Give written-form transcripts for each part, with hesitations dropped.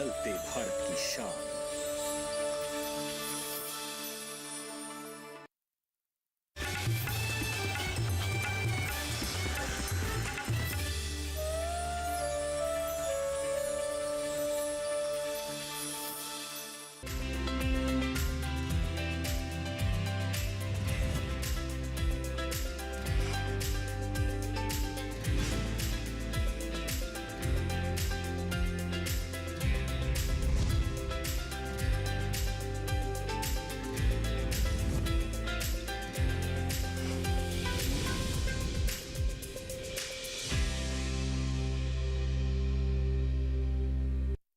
बदलते भारत की शान।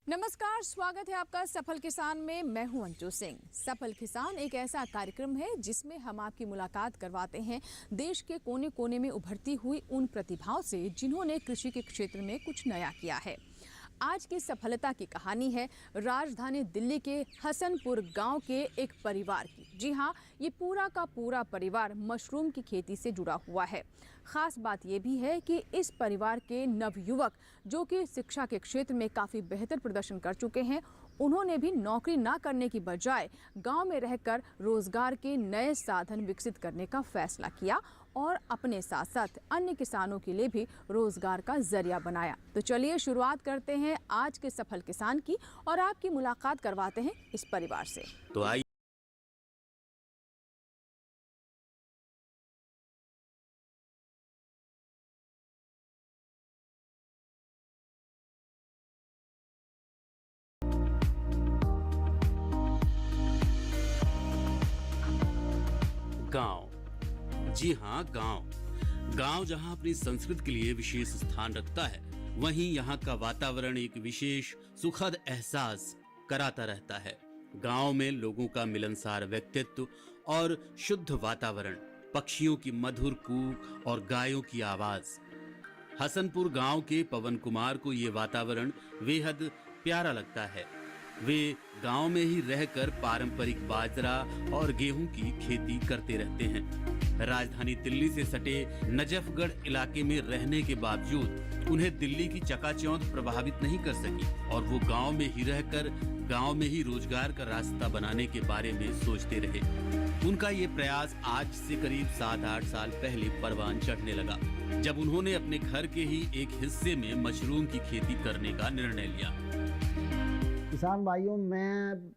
नमस्कार, स्वागत है आपका सफल किसान में। मैं हूं अंजू सिंह। सफल किसान एक ऐसा कार्यक्रम है जिसमें हम आपकी मुलाकात करवाते हैं देश के कोने कोने में उभरती हुई उन प्रतिभाओं से जिन्होंने कृषि के क्षेत्र में कुछ नया किया है। आज की सफलता की कहानी है राजधानी दिल्ली के हसनपुर गांव के एक परिवार की। जी हां, ये पूरा का पूरा परिवार मशरूम की खेती से जुड़ा हुआ है। खास बात यह भी है कि इस परिवार के नवयुवक जो कि शिक्षा के क्षेत्र में काफ़ी बेहतर प्रदर्शन कर चुके हैं, उन्होंने भी नौकरी ना करने की बजाय गांव में रहकर रोजगार के नए साधन विकसित करने का फैसला किया और अपने साथ साथ अन्य किसानों के लिए भी रोजगार का जरिया बनाया। तो चलिए शुरुआत करते हैं आज के सफल किसान की और आपकी मुलाकात करवाते हैं इस परिवार से। तो आइए गांव। जी हाँ, गांव। गांव जहां अपनी संस्कृति के लिए विशेष स्थान रखता है, वहीं यहाँ का वातावरण एक विशेष सुखद एहसास कराता रहता है। गांव में लोगों का मिलनसार व्यक्तित्व और शुद्ध वातावरण, पक्षियों की मधुर कूक और गायों की आवाज। हसनपुर गांव के पवन कुमार को ये वातावरण बेहद प्यारा लगता है। वे गांव में ही रहकर पारंपरिक बाजरा और गेहूं की खेती करते रहते हैं। राजधानी दिल्ली से सटे नजफगढ़ इलाके में रहने के बावजूद उन्हें दिल्ली की चकाचौंध प्रभावित नहीं कर सकी और वो गांव में ही रहकर गांव में ही रोजगार का रास्ता बनाने के बारे में सोचते रहे। उनका ये प्रयास आज से करीब 7-8 साल पहले परवान चढ़ने लगा, जब उन्होंने अपने घर के ही एक हिस्से में मशरूम की खेती करने का निर्णय लिया। किसान भाइयों, मैं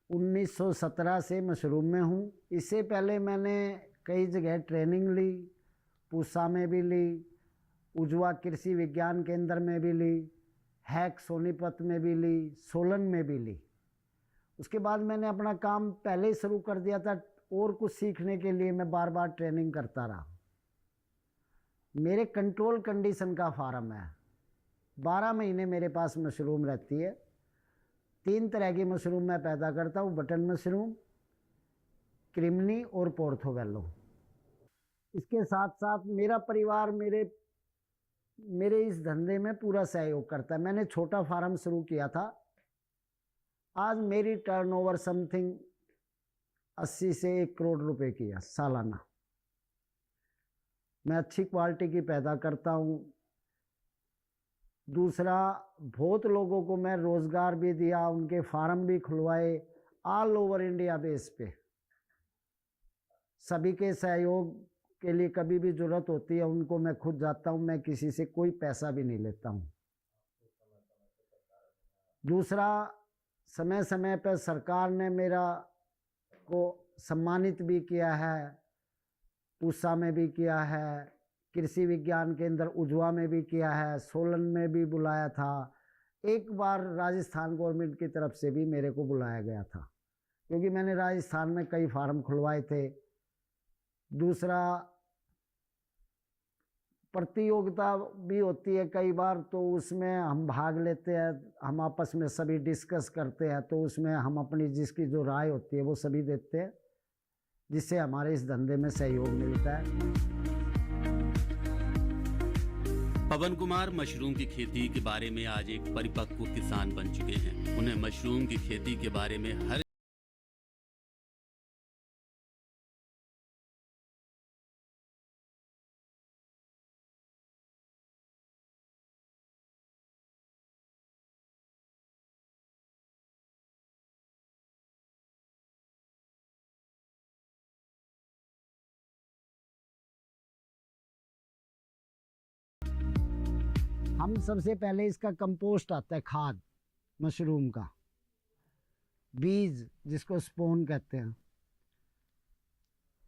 1917 से मशरूम में हूँ। इससे पहले मैंने कई जगह ट्रेनिंग ली, पूसा में भी ली, उजवा कृषि विज्ञान केंद्र में भी ली, हैक सोनीपत में भी ली, सोलन में भी ली। उसके बाद मैंने अपना काम पहले ही शुरू कर दिया था और कुछ सीखने के लिए मैं बार बार ट्रेनिंग करता रहा। मेरे कंट्रोल कंडीशन का फार्म है। 12 महीने मेरे पास मशरूम रहती है। 3 तरह की मशरूम मैं पैदा करता हूँ, बटन मशरूम, क्रिमनी और पोर्थोवेलो। इसके साथ साथ मेरा परिवार मेरे इस धंधे में पूरा सहयोग करता है। मैंने छोटा फार्म शुरू किया था। आज मेरी टर्नओवर समथिंग 80 से 1 करोड़ रुपए की है सालाना। मैं अच्छी क्वालिटी की पैदा करता हूँ। दूसरा, बहुत लोगों को मैं रोजगार भी दिया, उनके फार्म भी खुलवाए ऑल ओवर इंडिया बेस पे। सभी के सहयोग के लिए कभी भी जरूरत होती है उनको मैं खुद जाता हूँ। मैं किसी से कोई पैसा भी नहीं लेता हूँ। दूसरा, समय समय पर सरकार ने मेरा को सम्मानित भी किया है। पूसा में भी किया है, कृषि विज्ञान केंद्र उजवा में भी किया है, सोलन में भी बुलाया था। एक बार राजस्थान गवर्नमेंट की तरफ से भी मेरे को बुलाया गया था, क्योंकि मैंने राजस्थान में कई फार्म खुलवाए थे। दूसरा, प्रतियोगिता भी होती है कई बार, तो उसमें हम भाग लेते हैं। हम आपस में सभी डिस्कस करते हैं, तो उसमें हम अपनी जिसकी जो राय होती है वो सभी देते हैं, जिससे हमारे इस धंधे में सहयोग मिलता है। पवन कुमार मशरूम की खेती के बारे में आज एक परिपक्व किसान बन चुके हैं। उन्हें मशरूम की खेती के बारे में हर हम सबसे पहले इसका कंपोस्ट आता है, खाद मशरूम का, बीज जिसको स्पोन कहते हैं।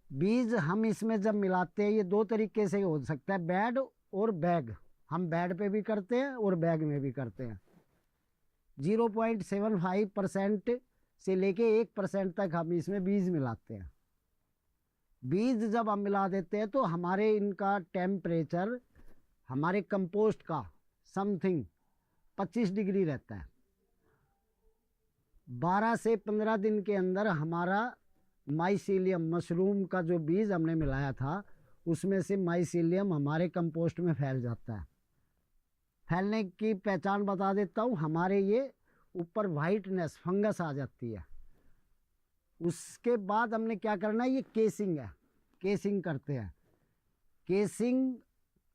बीज हम इसमें जब मिलाते हैं, ये दो तरीके से हो सकता है, बेड और बैग। हम बेड पे भी करते हैं और बैग में भी करते हैं। 0.75% से लेके 1% तक हम इसमें बीज मिलाते हैं। बीज जब हम मिला देते हैं तो हमारे इनका टेम्परेचर हमारे कंपोस्ट का समथिंग 25 डिग्री रहता है। 12 से 15 दिन के अंदर हमारा माइसीलियम, मशरूम का जो बीज हमने मिलाया था उसमें से माइसीलियम हमारे कंपोस्ट में फैल जाता है। फैलने की पहचान बता देता हूँ, हमारे ये ऊपर वाइटनेस, फंगस आ जाती है। उसके बाद हमने क्या करना है, ये केसिंग है, केसिंग करते हैं। केसिंग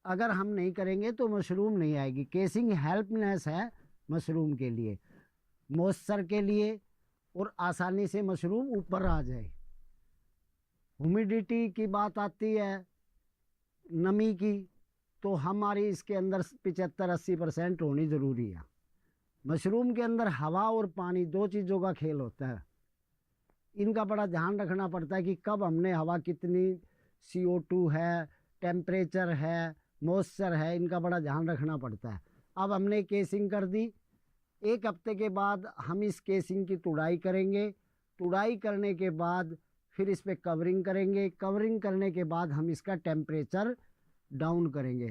अगर हम नहीं करेंगे तो मशरूम नहीं आएगी। केसिंग हेल्पनेस है मशरूम के लिए, मॉइस्चर के लिए, और आसानी से मशरूम ऊपर आ जाए। ह्यूमिडिटी की बात आती है, नमी की, तो हमारी इसके अंदर 75-80% होनी ज़रूरी है। मशरूम के अंदर हवा और पानी, दो चीज़ों का खेल होता है। इनका बड़ा ध्यान रखना पड़ता है कि कब हमने हवा कितनी, CO2 है, टेम्परेचर है, मॉइस्चर है, इनका बड़ा ध्यान रखना पड़ता है। अब हमने केसिंग कर दी। 1 हफ्ते के बाद हम इस केसिंग की तुड़ाई करेंगे। तुड़ाई करने के बाद फिर इस पर कवरिंग करेंगे। कवरिंग करने के बाद हम इसका टेम्परेचर डाउन करेंगे।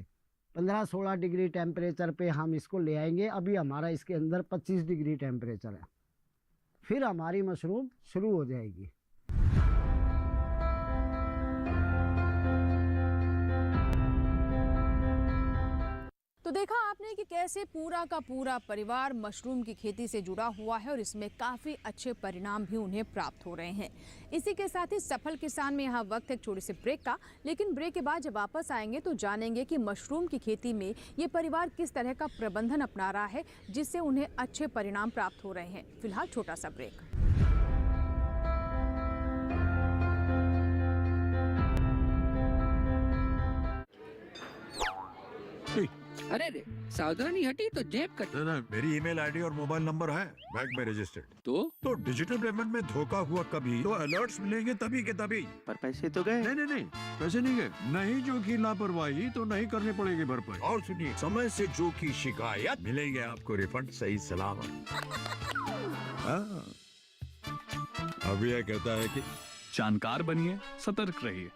15-16 डिग्री टेम्परेचर पे हम इसको ले आएंगे। अभी हमारा इसके अंदर 25 डिग्री टेम्परेचर है। फिर हमारी मशरूम शुरू हो जाएगी। तो देखा आपने कि कैसे पूरा का पूरा परिवार मशरूम की खेती से जुड़ा हुआ है और इसमें काफ़ी अच्छे परिणाम भी उन्हें प्राप्त हो रहे हैं। इसी के साथ ही सफल किसान में यहाँ वक्त है एक छोटे से ब्रेक का, लेकिन ब्रेक के बाद जब वापस आएंगे तो जानेंगे कि मशरूम की खेती में ये परिवार किस तरह का प्रबंधन अपना रहा है जिससे उन्हें अच्छे परिणाम प्राप्त हो रहे हैं। फिलहाल छोटा सा ब्रेक। अरे रे, सावधानी हटी तो जेब कटी। ना, मेरी ईमेल आईडी और मोबाइल नंबर है बैंक में रजिस्टर्ड। तो डिजिटल पेमेंट में धोखा हुआ कभी तो अलर्ट्स मिलेंगे तभी के तभी। पर पैसे तो गए। नहीं, पैसे नहीं गए। नहीं जो की लापरवाही तो नहीं करनी पड़ेगी भरपाई। और सुनिए, समय से जो की शिकायत मिलेंगे आपको रिफंड सही सलामत। हाँ। अब यह कहता है कि जानकार बनिए, सतर्क रहिए।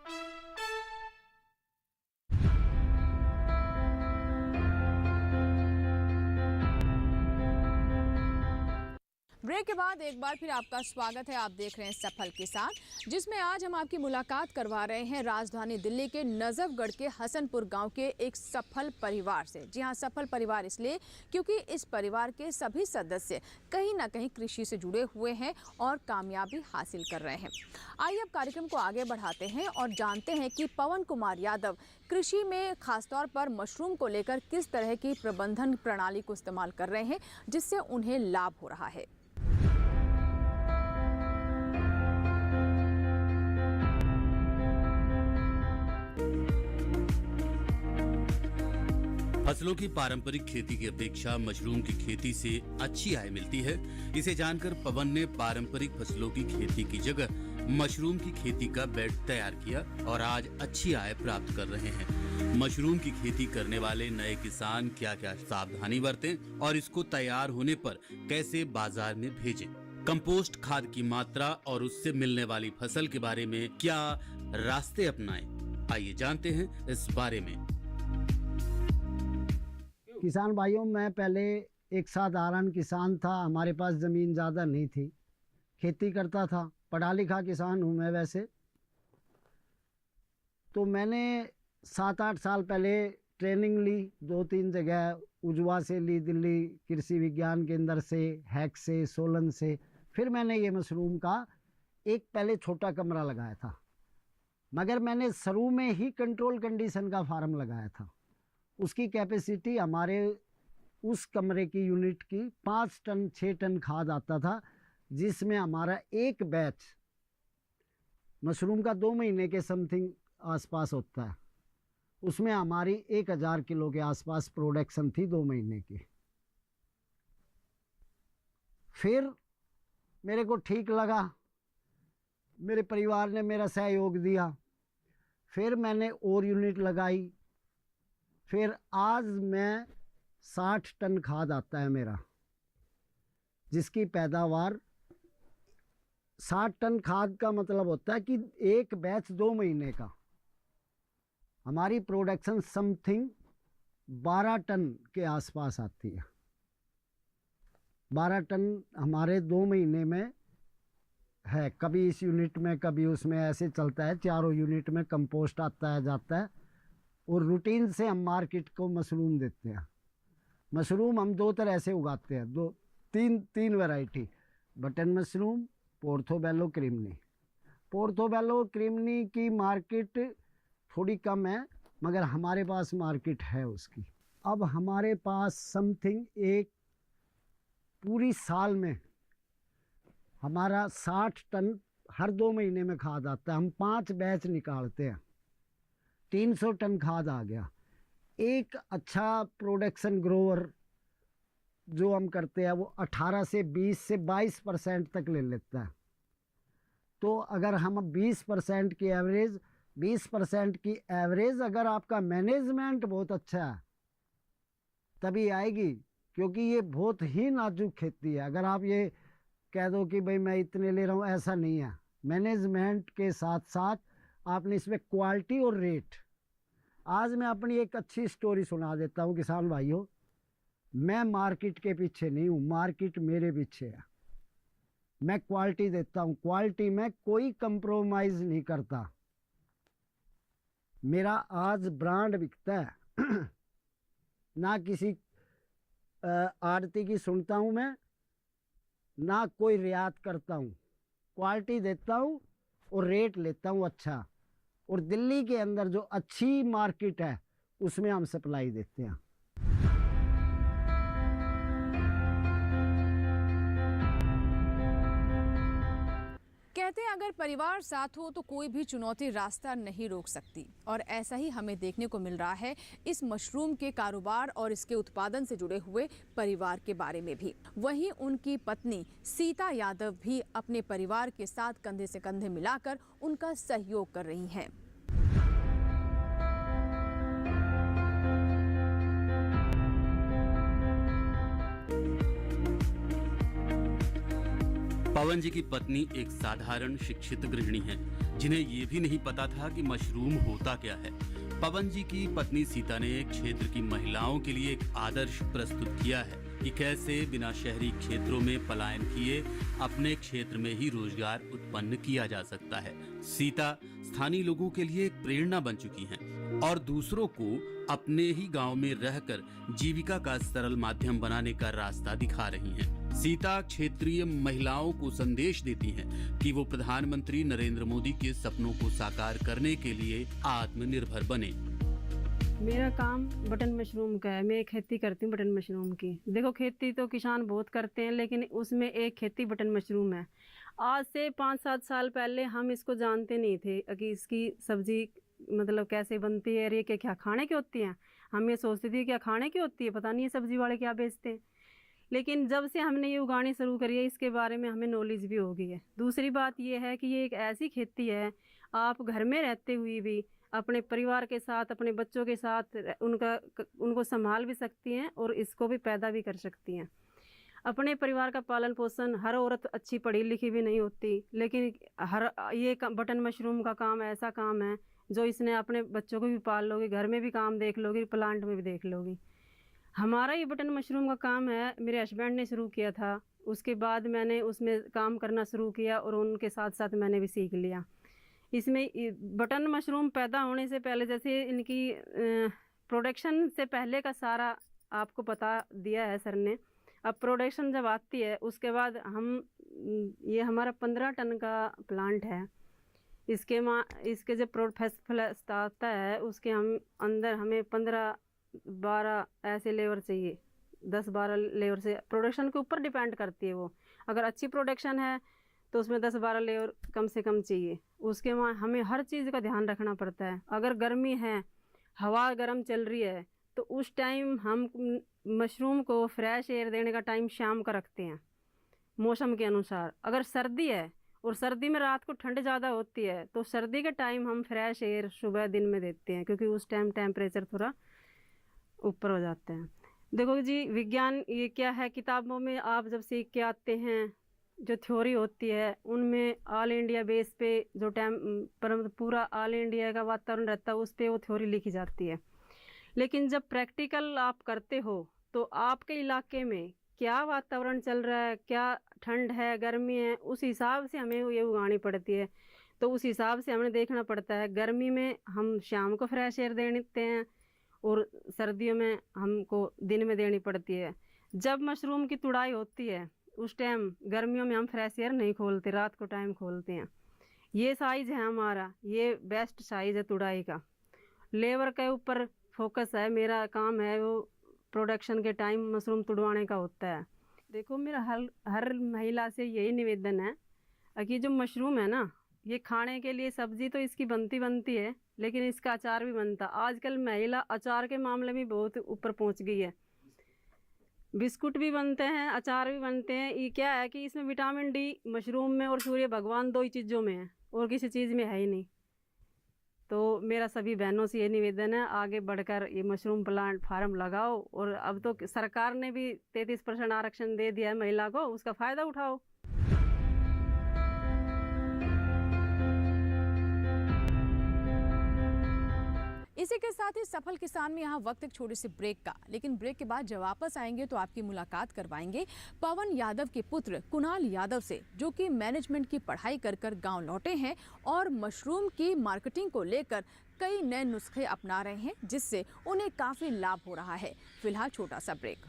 ब्रेक के बाद एक बार फिर आपका स्वागत है। आप देख रहे हैं सफल किसान, जिसमें आज हम आपकी मुलाकात करवा रहे हैं राजधानी दिल्ली के नजफगढ़ के हसनपुर गांव के एक सफल परिवार से। जी हां, सफल परिवार इसलिए क्योंकि इस परिवार के सभी सदस्य कहीं ना कहीं कृषि से जुड़े हुए हैं और कामयाबी हासिल कर रहे हैं। आइए अब कार्यक्रम को आगे बढ़ाते हैं और जानते हैं कि पवन कुमार यादव कृषि में खासतौर पर मशरूम को लेकर किस तरह की प्रबंधन प्रणाली को इस्तेमाल कर रहे हैं जिससे उन्हें लाभ हो रहा है। फसलों की पारंपरिक खेती की अपेक्षा मशरूम की खेती से अच्छी आय मिलती है। इसे जानकर पवन ने पारंपरिक फसलों की खेती की जगह मशरूम की खेती का बेड तैयार किया और आज अच्छी आय प्राप्त कर रहे हैं। मशरूम की खेती करने वाले नए किसान क्या क्या सावधानी बरतें और इसको तैयार होने पर कैसे बाजार में भेजें, कंपोस्ट खाद की मात्रा और उससे मिलने वाली फसल के बारे में क्या रास्ते अपनाएं, आइए जानते हैं इस बारे में। किसान भाइयों, मैं पहले एक साधारण किसान था। हमारे पास ज़मीन ज़्यादा नहीं थी, खेती करता था, पढ़ा लिखा किसान हूँ मैं वैसे। तो मैंने 7-8 साल पहले ट्रेनिंग ली 2-3 जगह, उजवा से ली, दिल्ली कृषि विज्ञान केंद्र से, हैक से, सोलन से। फिर मैंने ये मशरूम का एक पहले छोटा कमरा लगाया था, मगर मैंने शुरू में ही कंट्रोल कंडीशन का फार्म लगाया था। उसकी कैपेसिटी हमारे उस कमरे की यूनिट की 5 टन 6 टन खाद आता था, जिसमें हमारा एक बैच मशरूम का 2 महीने के समथिंग आसपास होता है। उसमें हमारी 1000 किलो के आसपास प्रोडक्शन थी 2 महीने की। फिर मेरे को ठीक लगा, मेरे परिवार ने मेरा सहयोग दिया, फिर मैंने और यूनिट लगाई। फिर आज मैं 60 टन खाद आता है मेरा, जिसकी पैदावार 60 टन खाद का मतलब होता है कि एक बैच 2 महीने का। हमारी प्रोडक्शन समथिंग 12 टन के आसपास आती है। 12 टन हमारे 2 महीने में है। कभी इस यूनिट में कभी उसमें, ऐसे चलता है। चारों यूनिट में कंपोस्ट आता है जाता है। और रूटीन से हम मार्केट को मशरूम देते हैं। मशरूम हम 2 तरह से उगाते हैं, तीन वैरायटी, बटन मशरूम, पोर्थोबेलो क्रिमनी। पोर्थोबेलो क्रिमनी की मार्केट थोड़ी कम है, मगर हमारे पास मार्केट है उसकी। अब हमारे पास समथिंग एक पूरी साल में हमारा 60 टन हर 2 महीने में खाद आता है। हम 5 बैच निकालते हैं, 300 टन खाद आ गया। एक अच्छा प्रोडक्शन ग्रोवर जो हम करते हैं वो 18 से 20 से 22% तक ले लेता है। तो अगर हम 20% की एवरेज, 20% की एवरेज अगर आपका मैनेजमेंट बहुत अच्छा है तभी आएगी, क्योंकि ये बहुत ही नाजुक खेती है। अगर आप ये कह दो कि भाई मैं इतने ले रहा हूँ, ऐसा नहीं है। मैनेजमेंट के साथ साथ आपने इसमें क्वालिटी और रेट। आज मैं अपनी एक अच्छी स्टोरी सुना देता हूँ किसान भाइयों। मैं मार्केट के पीछे नहीं हूँ, मार्केट मेरे पीछे है। मैं क्वालिटी देता हूँ, क्वालिटी में कोई कंप्रोमाइज नहीं करता। मेरा आज ब्रांड बिकता है ना किसी आड़ती की सुनता हूँ मैं, ना कोई रियायत करता हूँ। क्वालिटी देता हूँ और रेट लेता हूँ अच्छा। और दिल्ली के अंदर जो अच्छी मार्केट है उसमें हम सप्लाई देते हैं। कहते हैं अगर परिवार साथ हो तो कोई भी चुनौती रास्ता नहीं रोक सकती, और ऐसा ही हमें देखने को मिल रहा है इस मशरूम के कारोबार और इसके उत्पादन से जुड़े हुए परिवार के बारे में भी। वहीं उनकी पत्नी सीता यादव भी अपने परिवार के साथ कंधे से कंधे मिलाकर उनका सहयोग कर रही हैं। पवन जी की पत्नी एक साधारण शिक्षित गृहिणी हैं, जिन्हें ये भी नहीं पता था कि मशरूम होता क्या है। पवन जी की पत्नी सीता ने क्षेत्र की महिलाओं के लिए एक आदर्श प्रस्तुत किया है कि कैसे बिना शहरी क्षेत्रों में पलायन किए अपने क्षेत्र में ही रोजगार उत्पन्न किया जा सकता है। सीता स्थानीय लोगों के लिए एक प्रेरणा बन चुकी हैं और दूसरों को अपने ही गांव में रहकर जीविका का सरल माध्यम बनाने का रास्ता दिखा रही हैं। सीता क्षेत्रीय महिलाओं को संदेश देती हैं कि वो प्रधानमंत्री नरेंद्र मोदी के सपनों को साकार करने के लिए आत्मनिर्भर बने। मेरा काम बटन मशरूम का है। मैं खेती करती हूँ बटन मशरूम की। देखो, खेती तो किसान बहुत करते हैं, लेकिन उसमें एक खेती बटन मशरूम है। आज से 5-7 साल पहले हम इसको जानते नहीं थे कि इसकी सब्जी मतलब कैसे बनती है, ये क्या खाने की होती है। हम ये सोचते थे क्या खाने की होती है, पता नहीं ये सब्जी वाले क्या बेचते हैं। लेकिन जब से हमने ये उगानी शुरू करी है, इसके बारे में हमें नॉलेज भी हो गई है। दूसरी बात ये है कि ये एक ऐसी खेती है, आप घर में रहते हुए भी अपने परिवार के साथ, अपने बच्चों के साथ उनको संभाल भी सकती हैं और इसको भी पैदा भी कर सकती हैं। अपने परिवार का पालन पोषण, हर औरत अच्छी पढ़ी लिखी भी नहीं होती, लेकिन ये बटन मशरूम का काम ऐसा काम है जो इसने अपने बच्चों को भी पाल लोगी, घर में भी काम देख लोगी, प्लांट में भी देख लोगी। हमारा ये बटन मशरूम का काम है, मेरे हस्बैंड ने शुरू किया था, उसके बाद मैंने उसमें काम करना शुरू किया और उनके साथ साथ मैंने भी सीख लिया। इसमें बटन मशरूम पैदा होने से पहले, जैसे इनकी प्रोडक्शन से पहले का सारा आपको बता दिया है सर ने। अब प्रोडक्शन जब आती है उसके बाद ये हमारा 15 टन का प्लांट है। इसके जब प्रोसेस आता है उसके अंदर हमें 15-12 ऐसे लेबर चाहिए, 10-12 लेबर से प्रोडक्शन के ऊपर डिपेंड करती है वो। अगर अच्छी प्रोडक्शन है तो उसमें 10-12 लेबर कम से कम चाहिए। उसके वहाँ हमें हर चीज़ का ध्यान रखना पड़ता है। अगर गर्मी है, हवा गर्म चल रही है, तो उस टाइम हम मशरूम को फ्रेश एयर देने का टाइम शाम का रखते हैं मौसम के अनुसार। अगर सर्दी है और सर्दी में रात को ठंड ज़्यादा होती है, तो सर्दी के टाइम हम फ्रेश एयर सुबह दिन में देते हैं, क्योंकि उस टाइम टेम्परेचर थोड़ा ऊपर हो जाते हैं। देखो जी, विज्ञान ये क्या है, किताबों में आप जब सीख के आते हैं, जो थ्योरी होती है उनमें ऑल इंडिया बेस पे जो पर पूरा ऑल इंडिया का वातावरण रहता है, उस पर वो थ्योरी लिखी जाती है। लेकिन जब प्रैक्टिकल आप करते हो तो आपके इलाके में क्या वातावरण चल रहा है, क्या ठंड है, गर्मी है, उस हिसाब से हमें ये उगानी पड़ती है। तो उस हिसाब से हमें देखना पड़ता है। गर्मी में हम शाम को फ्रेश एयर देते हैं और सर्दियों में हमको दिन में देनी पड़ती है। जब मशरूम की तुड़ाई होती है उस टाइम गर्मियों में हम फ्रेश एयर नहीं खोलते, रात को टाइम खोलते हैं। ये साइज़ है हमारा, ये बेस्ट साइज़ है तुड़ाई का। लेबर के ऊपर फोकस है, मेरा काम है वो प्रोडक्शन के टाइम मशरूम तुड़वाने का होता है। देखो, मेरा हर महिला से यही निवेदन है कि जो मशरूम है ना, ये खाने के लिए सब्जी तो इसकी बनती है, लेकिन इसका अचार भी बनता। आजकल महिला अचार के मामले में बहुत ऊपर पहुंच गई है। बिस्कुट भी बनते हैं, अचार भी बनते हैं। ये क्या है कि इसमें विटामिन डी मशरूम में और सूर्य भगवान 2 ही चीज़ों में है, और किसी चीज़ में है ही नहीं। तो मेरा सभी बहनों से ये निवेदन है, आगे बढ़कर ये मशरूम प्लांट फार्म लगाओ। और अब तो सरकार ने भी 33% आरक्षण दे दिया है महिला को, उसका फ़ायदा उठाओ। इसी के साथ ही सफल किसान में यहाँ वक्त एक छोटे से ब्रेक का, लेकिन ब्रेक के बाद जब वापस आएंगे तो आपकी मुलाकात करवाएंगे पवन यादव के पुत्र कुणाल यादव से, जो कि मैनेजमेंट की पढ़ाई कर कर गाँव लौटे हैं और मशरूम की मार्केटिंग को लेकर कई नए नुस्खे अपना रहे हैं, जिससे उन्हें काफ़ी लाभ हो रहा है। फिलहाल छोटा सा ब्रेक।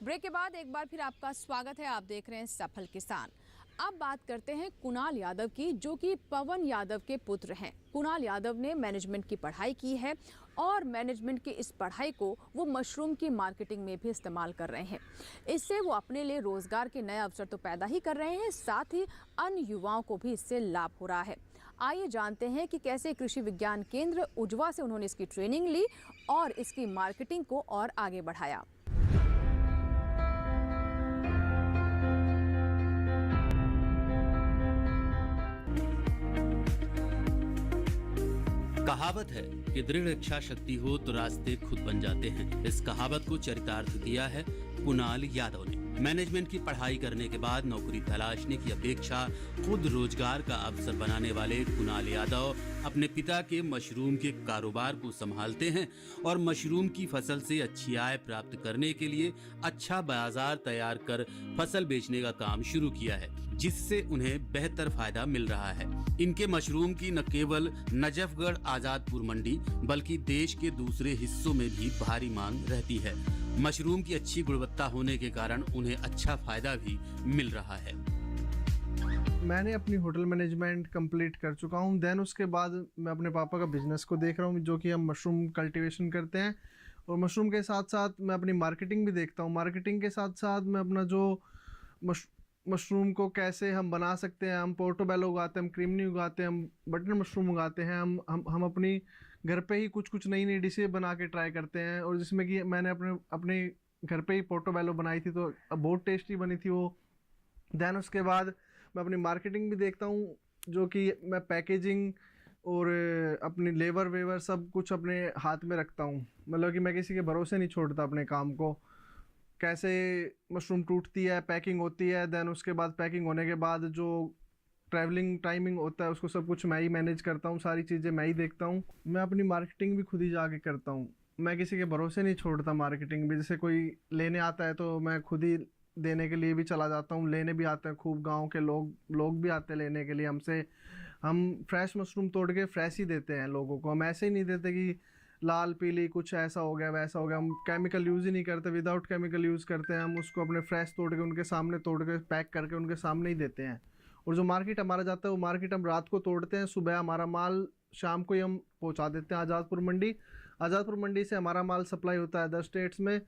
ब्रेक के बाद एक बार फिर आपका स्वागत है। आप देख रहे हैं सफल किसान। अब बात करते हैं कुणाल यादव की, जो कि पवन यादव के पुत्र हैं। कुणाल यादव ने मैनेजमेंट की पढ़ाई की है और मैनेजमेंट की इस पढ़ाई को वो मशरूम की मार्केटिंग में भी इस्तेमाल कर रहे हैं। इससे वो अपने लिए रोजगार के नए अवसर तो पैदा ही कर रहे हैं, साथ ही अन्य युवाओं को भी इससे लाभ हो रहा है। आइए जानते हैं कि कैसे कृषि विज्ञान केंद्र उजवा से उन्होंने इसकी ट्रेनिंग ली और इसकी मार्केटिंग को और आगे बढ़ाया। कहावत है कि दृढ़ इच्छा शक्ति हो तो रास्ते खुद बन जाते हैं। इस कहावत को चरितार्थ किया है कुणाल यादव ने। मैनेजमेंट की पढ़ाई करने के बाद नौकरी तलाशने की अपेक्षा खुद रोजगार का अवसर बनाने वाले कुणाल यादव अपने पिता के मशरूम के कारोबार को संभालते हैं और मशरूम की फसल से अच्छी आय प्राप्त करने के लिए अच्छा बाजार तैयार कर फसल बेचने का काम शुरू किया है, जिससे उन्हें बेहतर फायदा मिल रहा है। इनके मशरूम की न केवल नजफगढ़ आजादपुर मंडी बल्कि देश के दूसरे हिस्सों में भी भारी मांग रहती है। मशरूम की अच्छी गुणवत्ता होने के कारण उन्हें अच्छा फायदा भी मिल रहा है। मैंने अपनी होटल मैनेजमेंट कंप्लीट कर चुका हूँ। देन उसके बाद मैं अपने पापा का बिज़नेस को देख रहा हूँ, जो कि हम मशरूम कल्टीवेशन करते हैं। और मशरूम के साथ साथ मैं अपनी मार्केटिंग भी देखता हूँ। मार्केटिंग के साथ साथ मैं अपना जो मशरूम को कैसे हम बना सकते हैं, हम पोर्टोबेलो उगाते हैं, हम क्रीमनी उगाते हैं, हम बटन मशरूम उगाते हैं, हम अपनी घर पे ही कुछ नई नई डिशें बना के ट्राई करते हैं। और जिसमें कि मैंने अपने घर पे ही पोर्टोबेलो बनाई थी, तो बहुत टेस्टी बनी थी वो। दैन उसके बाद मैं अपनी मार्केटिंग भी देखता हूँ, जो कि मैं पैकेजिंग और अपनी लेबर वेबर सब कुछ अपने हाथ में रखता हूँ। मतलब कि मैं किसी के भरोसे नहीं छोड़ता अपने काम को। कैसे मशरूम टूटती है, पैकिंग होती है, देन उसके बाद पैकिंग होने के बाद जो ट्रैवलिंग टाइमिंग होता है उसको सब कुछ मैं ही मैनेज करता हूँ, सारी चीज़ें मैं ही देखता हूँ। मैं अपनी मार्केटिंग भी खुद ही जाके करता हूँ। मैं किसी के भरोसे नहीं छोड़ता मार्केटिंग भी। जैसे कोई लेने आता है तो मैं खुद ही देने के लिए भी चला जाता हूँ। लेने भी आते हैं खूब, गांव के लोग भी आते हैं लेने के लिए हमसे। हम फ्रेश मशरूम तोड़ के फ्रेश ही देते हैं लोगों को। हम ऐसे ही नहीं देते कि लाल पीली कुछ ऐसा हो गया वैसा हो गया। हम केमिकल यूज़ ही नहीं करते, विदाउट केमिकल यूज़ करते हैं। हम उसको अपने फ्रेश तोड़ के उनके सामने तोड़ के पैक करके उनके सामने ही देते हैं। और जो मार्केट हमारा जाता है वो मार्केट हम रात को तोड़ते हैं, सुबह हमारा माल शाम को ही हम पहुंचा देते हैं आज़ादपुर मंडी। आज़ादपुर मंडी से हमारा माल सप्लाई होता है 10 स्टेट्स में।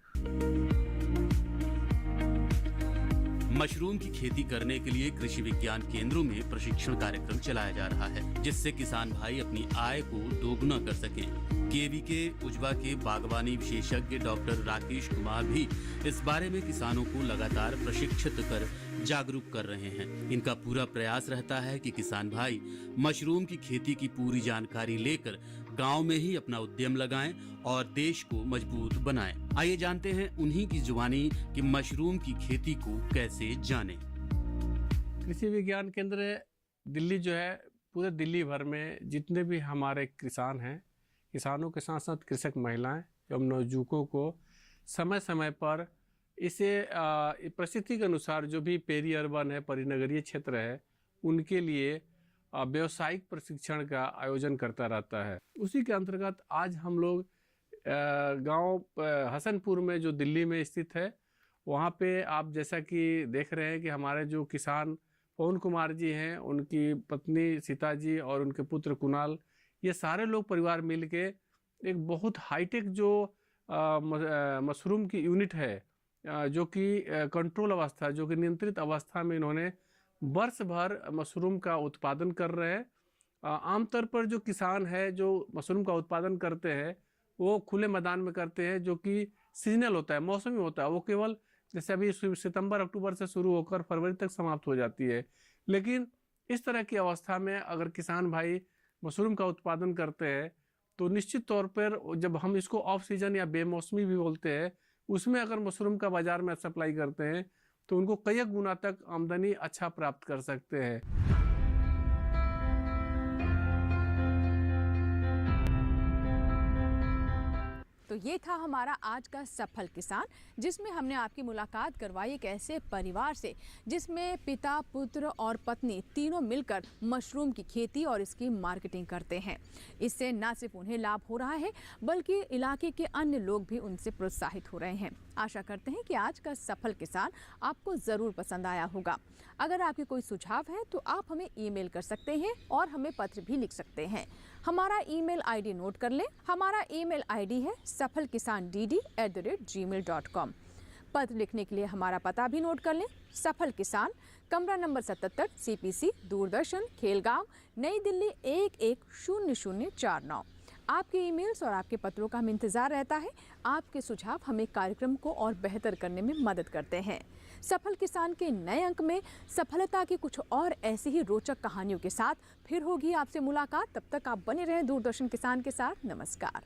मशरूम की खेती करने के लिए कृषि विज्ञान केंद्रों में प्रशिक्षण कार्यक्रम चलाया जा रहा है, जिससे किसान भाई अपनी आय को दोगुना कर सकें। केवीके उजवा के बागवानी विशेषज्ञ डॉक्टर राकेश कुमार भी इस बारे में किसानों को लगातार प्रशिक्षित कर जागरूक कर रहे हैं। इनका पूरा प्रयास रहता है कि किसान भाई मशरूम की खेती की पूरी जानकारी लेकर गांव में ही अपना उद्यम लगाएं और देश को मजबूत बनाएं। आइए जानते हैं उन्हीं की जुबानी कि मशरूम की खेती को कैसे जानें। कृषि विज्ञान केंद्र दिल्ली जो है, पूरे दिल्ली भर में जितने भी हमारे किसान हैं, किसानों के साथ साथ कृषक महिलाएं एवं नवयुवकों को समय समय पर इसे परिस्थिति के अनुसार जो भी पेरी अर्बन है, परिनगरीय क्षेत्र है, उनके लिए व्यावसायिक प्रशिक्षण का आयोजन करता रहता है। उसी के अंतर्गत आज हम लोग गांव हसनपुर में जो दिल्ली में स्थित है, वहाँ पे आप जैसा कि देख रहे हैं कि हमारे जो किसान पवन कुमार जी हैं, उनकी पत्नी सीता जी और उनके पुत्र कुणाल, ये सारे लोग परिवार मिल के एक बहुत हाईटेक जो मशरूम की यूनिट है, जो कि कंट्रोल अवस्था, जो कि नियंत्रित अवस्था में इन्होंने वर्ष भर मशरूम का उत्पादन कर रहे हैं। आमतौर पर जो किसान है जो मशरूम का उत्पादन करते हैं वो खुले मैदान में करते हैं, जो कि सीजनल होता है, मौसमी होता है। वो केवल जैसे अभी सितंबर अक्टूबर से शुरू होकर फरवरी तक समाप्त हो जाती है। लेकिन इस तरह की अवस्था में अगर किसान भाई मशरूम का उत्पादन करते हैं तो निश्चित तौर पर जब हम इसको ऑफ सीजन या बेमौसमी भी बोलते हैं, उसमें अगर मशरूम का बाजार में सप्लाई करते हैं तो उनको कई गुना तक आमदनी अच्छा प्राप्त कर सकते हैं। तो ये था हमारा आज का सफल किसान, जिसमें हमने आपकी मुलाकात करवाई एक ऐसे परिवार से जिसमें पिता, पुत्र और पत्नी तीनों मिलकर मशरूम की खेती और इसकी मार्केटिंग करते हैं। इससे न सिर्फ उन्हें लाभ हो रहा है बल्कि इलाके के अन्य लोग भी उनसे प्रोत्साहित हो रहे हैं। आशा करते हैं कि आज का सफल किसान आपको ज़रूर पसंद आया होगा। अगर आपके कोई सुझाव है तो आप हमें ईमेल कर सकते हैं और हमें पत्र भी लिख सकते हैं। हमारा ईमेल आईडी नोट कर लें। हमारा ईमेल आईडी है safalkisandd@gmail.com। पत्र लिखने के लिए हमारा पता भी नोट कर लें। सफल किसान, कमरा नंबर 77, CPC, दूरदर्शन, खेलगांव, नई दिल्ली 110049। आपके ईमेल्स और आपके पत्रों का हमें इंतज़ार रहता है। आपके सुझाव हमें कार्यक्रम को और बेहतर करने में मदद करते हैं। सफल किसान के नए अंक में सफलता की कुछ और ऐसी ही रोचक कहानियों के साथ फिर होगी आपसे मुलाकात। तब तक आप बने रहें दूरदर्शन किसान के साथ। नमस्कार।